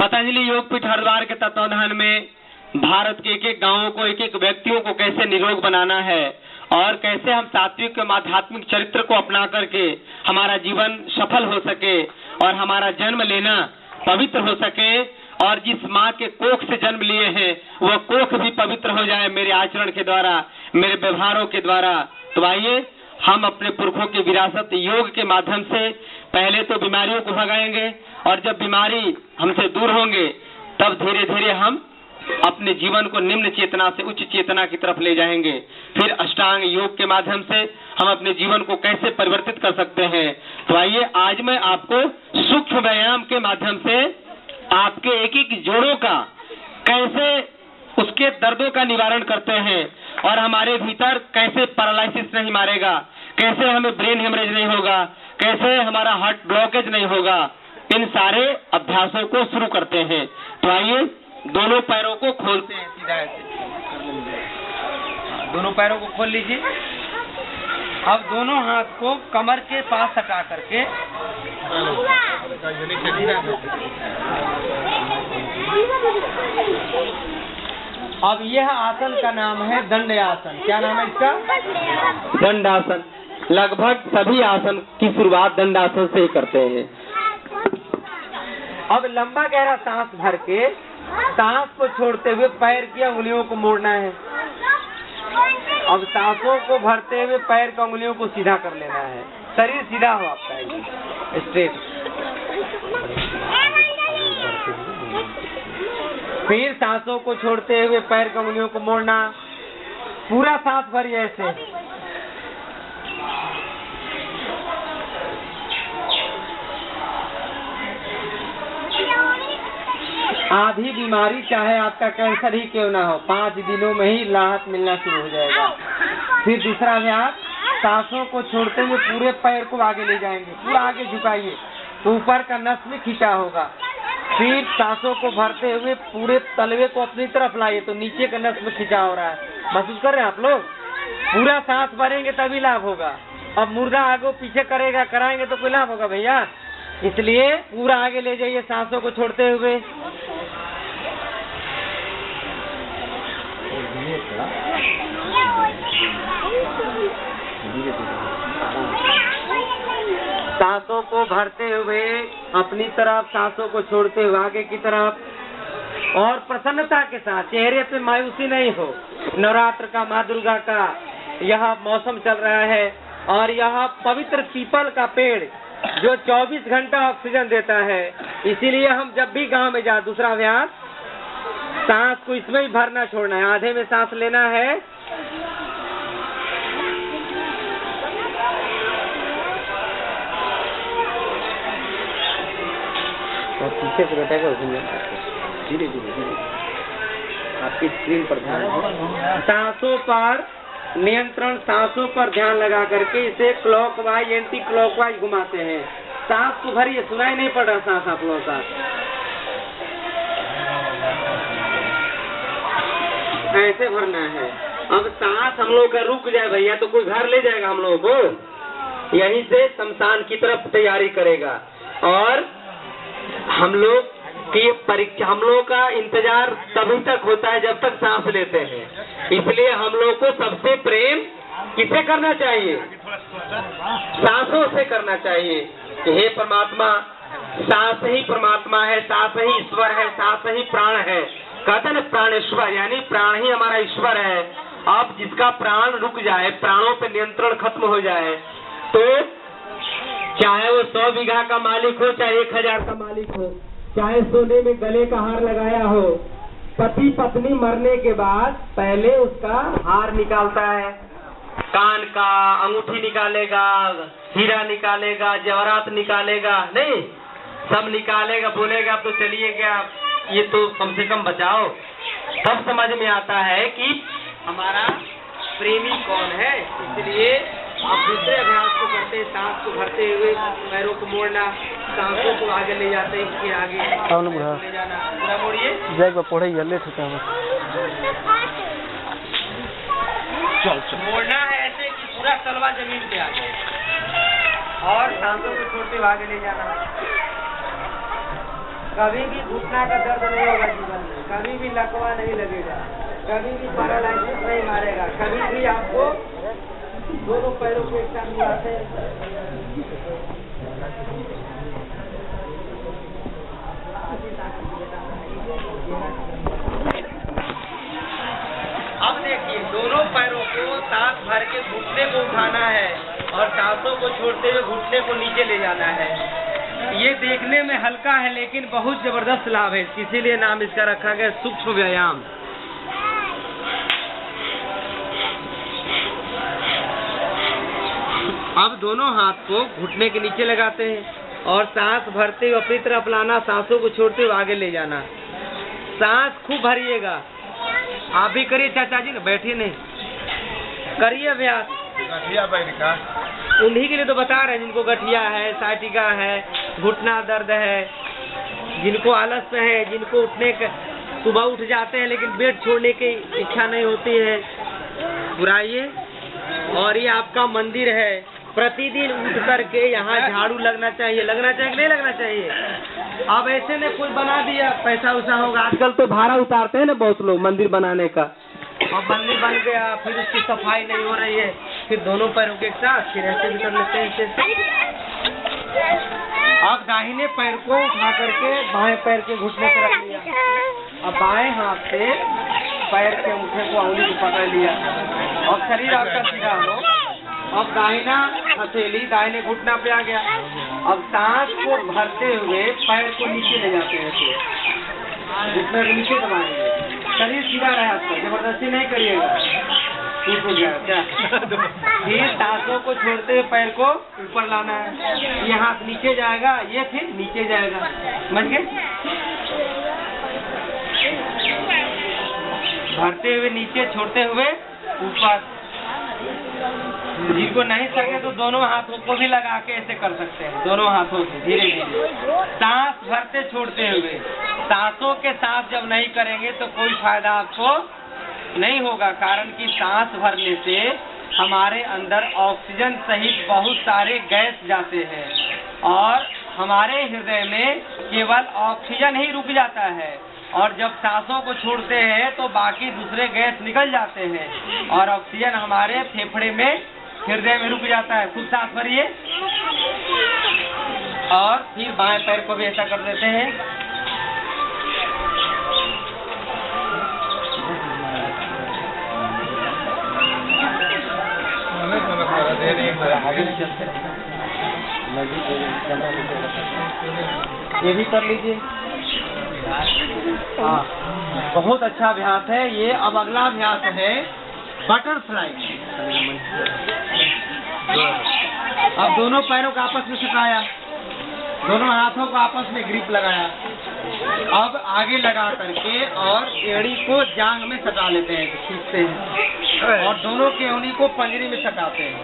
पतंजलि योगपीठ हरिद्वार के तत्वावधान में भारत के एक एक गांवों को, एक एक व्यक्तियों को कैसे निरोग बनाना है और कैसे हम सात्विक एवं आध्यात्मिक चरित्र को अपना करके हमारा जीवन सफल हो सके और हमारा जन्म लेना पवित्र हो सके और जिस माँ के कोख से जन्म लिए हैं वह कोख भी पवित्र हो जाए मेरे आचरण के द्वारा, मेरे व्यवहारों के द्वारा। तो आइए हम अपने पुरखों की विरासत योग के माध्यम से पहले तो बीमारियों को भगाएंगे और जब बीमारी हमसे दूर होंगे तब धीरे धीरे हम अपने जीवन को निम्न चेतना से उच्च चेतना की तरफ ले जाएंगे। फिर अष्टांग योग के माध्यम से हम अपने जीवन को कैसे परिवर्तित कर सकते हैं। तो आइए आज मैं आपको सूक्ष्म व्यायाम के माध्यम से आपके एक एक जोड़ों का कैसे उसके दर्दों का निवारण करते हैं और हमारे भीतर कैसे पैरालिसिस नहीं मारेगा, कैसे हमें ब्रेन हेमरेज नहीं होगा, कैसे हमारा हार्ट ब्लॉकेज नहीं होगा, इन सारे अभ्यासों को शुरू करते हैं। तो आइए दोनों पैरों को खोलते हैं सीधा ऐसे, दोनों पैरों को खोल लीजिए। अब दोनों हाथ को कमर के पास हटा करके अब यह आसन का नाम है दंड आसन। क्या नाम है इसका? दंडासन। लगभग सभी आसन की शुरुआत दंडासन से ही करते हैं। अब लंबा गहरा सांस भर के सांस को छोड़ते हुए पैर की उंगलियों को मोड़ना है। अब सांसों को भरते हुए पैर की उंगलियों को सीधा कर लेना है। शरीर सीधा हो आपका एकदम स्ट्रेट। फिर सांसों को छोड़ते हुए पैर की उंगलियों को मोड़ना। पूरा सांस भरिए ऐसे। आधी बीमारी चाहे आपका कैंसर ही क्यों ना हो 5 दिनों में ही राहत मिलना शुरू हो जाएगा। फिर दूसरा अभ्यास, सांसों को छोड़ते हुए पूरे पैर को आगे ले जाएंगे। पूरा आगे झुकाइए, ऊपर का नस में खींचा होगा। फिर सांसों को भरते हुए पूरे तलवे को अपनी तरफ लाइए तो नीचे का नस में खींचा हो रहा है। महसूस कर रहे हैं आप लोग? पूरा सांस भरेंगे तभी लाभ होगा। अब मुर्गा आगे पीछे करेगा, कराएंगे तो कोई लाभ होगा भैया। इसलिए पूरा आगे ले जाइए सांसों को छोड़ते हुए। सांसों को भरते हुए अपनी तरफ, सांसों को छोड़ते हुए आगे की तरफ और प्रसन्नता के साथ, चेहरे पे मायूसी नहीं हो। नवरात्र का, माँ दुर्गा का यह मौसम चल रहा है और यह पवित्र पीपल का पेड़ जो 24 घंटा ऑक्सीजन देता है, इसीलिए हम जब भी गांव में जाए, दूसरा अभ्यास, सांस को इसमें ही भरना छोड़ना है। आधे में सांस लेना है और पीछे से बैठेगा धीरे धीरे आपकी स्क्रीन पर ध्यान। सांसों पर नियंत्रण, सांसों पर ध्यान लगा करके इसे क्लॉकवाइज एंटी क्लॉकवाइज घुमाते हैं। सांस को भरिए, सुनाई नहीं पड़ रहा सांस आप लोगों का। ऐसे भरना है। अब सांस हम लोग का रुक जाए भैया तो कोई घर ले जाएगा हम लोगों को, यहीं से शमशान की तरफ तैयारी करेगा। और हम लोग की परीक्षा, हम लोग का इंतजार तभी तक होता है जब तक सांस लेते हैं। इसलिए हम लोग को सबसे प्रेम किससे करना चाहिए? सांसों से करना चाहिए। हे परमात्मा, सांस ही परमात्मा है, सांस ही ईश्वर है, सांस ही प्राण है। कहते हैं प्राणेश्वर, यानी प्राण ही हमारा ईश्वर है। अब जिसका प्राण रुक जाए, प्राणों पे नियंत्रण खत्म हो जाए, तो चाहे वो 100 बीघा का मालिक हो, चाहे 1000 का मालिक हो, चाहे सोने में गले का हार लगाया हो, पति पत्नी मरने के बाद पहले उसका हार निकालता है, कान का अंगूठी निकालेगा, हीरा निकालेगा, जवाहरात निकालेगा, नहीं सब निकालेगा, बोलेगा अब तो चलिए क्या, ये तो कम से कम बचाओ। तब समझ में आता है कि हमारा प्रेमी कौन है। इसलिए आप दूसरे अभ्यास को करते, सांस को भरते हुए पैरों को मोड़ना, सांसों को आगे ले जाते हैं, इसके आगे ले जाना। पूरा मोड़िए, मोड़ना है ऐसे कि पूरा तलवा जमीन पे आ जाए और सांसों को छोड़ते हुए आगे ले जाना। कभी भी घुटना का दर्द नहीं होगा जीवन में, कभी भी लकवा नहीं लगेगा, कभी भी पैरालाइसिस नहीं मारेगा, कभी भी आपको दोनों पैरों को एक साथ मिलाते अब देखिए दोनों पैरों को सांस भर के घुटने को उठाना है और सांसों को छोड़ते हुए घुटने को नीचे ले जाना है। ये देखने में हल्का है लेकिन बहुत जबरदस्त लाभ है, इसीलिए नाम इसका रखा गया सूक्ष्म व्यायाम। अब दोनों हाथ को घुटने के नीचे लगाते हैं और सांस भरते हुए अपनी तरफ लाना, सांसों को छोड़ते हुए आगे ले जाना। सांस खूब भरिएगा। आप भी करिए चाचा जी, ना बैठिए, नहीं करिए अभ्यास। गठिया बैठ का उन्हीं के लिए तो बता रहे हैं जिनको गठिया है, साइटिका है, घुटना दर्द है, जिनको आलस है, जिनको उठने का सुबह उठ जाते हैं लेकिन बेड छोड़ने की इच्छा नहीं होती है, बुराइए। और ये आपका मंदिर है, प्रतिदिन उठ करके यहाँ झाड़ू लगना चाहिए, लगना चाहिए कि नहीं लगना चाहिए? अब ऐसे ने कोई बना दिया, पैसा उसा होगा, आजकल तो भाड़ा उतारते हैं ना बहुत लोग मंदिर बनाने का, और मंदिर बन गया फिर उसकी सफाई नहीं हो रही है, फिर दोनों पैरों के साथ फिर ऐसे भी कर लेते हैं ऐसे। अब दाहिने पैर को उठा करके बाएं पैर के घुटने पर रख लिया, अब बाएं हाथ से पैर के अंगूठे को उंगली को पकड़ लिया और शरीर आपका सीधा हो। अब दाहिना हथेली दाहिने घुटना पे आ गया। अब सांस को भरते हुए पैर को नीचे ले जाते हैं, घुटने के नीचे दबाएंगे, शरीर सीधा रहे आपका, जबरदस्ती नहीं करिएगा, टूट हो जाएगा क्या। फिर सांसों को छोड़ते हुए पैर को ऊपर लाना है, ये हाथ नीचे जाएगा, ये फिर नीचे जाएगा, समझ गए? भरते हुए नीचे, छोड़ते हुए ऊपर। जिनको नहीं सके तो दोनों हाथों को भी लगा के ऐसे कर सकते हैं, दोनों हाथों से धीरे धीरे सांस भरते छोड़ते हुए। सांसों के साथ जब नहीं करेंगे तो कोई फायदा आपको नहीं होगा, कारण कि सांस भरने से हमारे अंदर ऑक्सीजन सहित बहुत सारे गैस जाते हैं और हमारे हृदय में केवल ऑक्सीजन ही रुक जाता है, और जब सांसों को छोड़ते हैं तो बाकी दूसरे गैस निकल जाते हैं और ऑक्सीजन हमारे फेफड़े में, हृदय में रुक जाता है। खुद सांस भरिए और फिर बाएं पैर को भी ऐसा कर देते हैं। ये भी कर लीजिए। हाँ, बहुत अच्छा अभ्यास है ये। अब अगला अभ्यास है बटरफ्लाई। अब दोनों पैरों को आपस में सटाया, दोनों हाथों को आपस में ग्रिप लगाया, अब आगे लगा करके और एड़ी को जांघ में सटा लेते हैं, खींचते हैं और दोनों की एड़ी को पंजरी में सटाते हैं।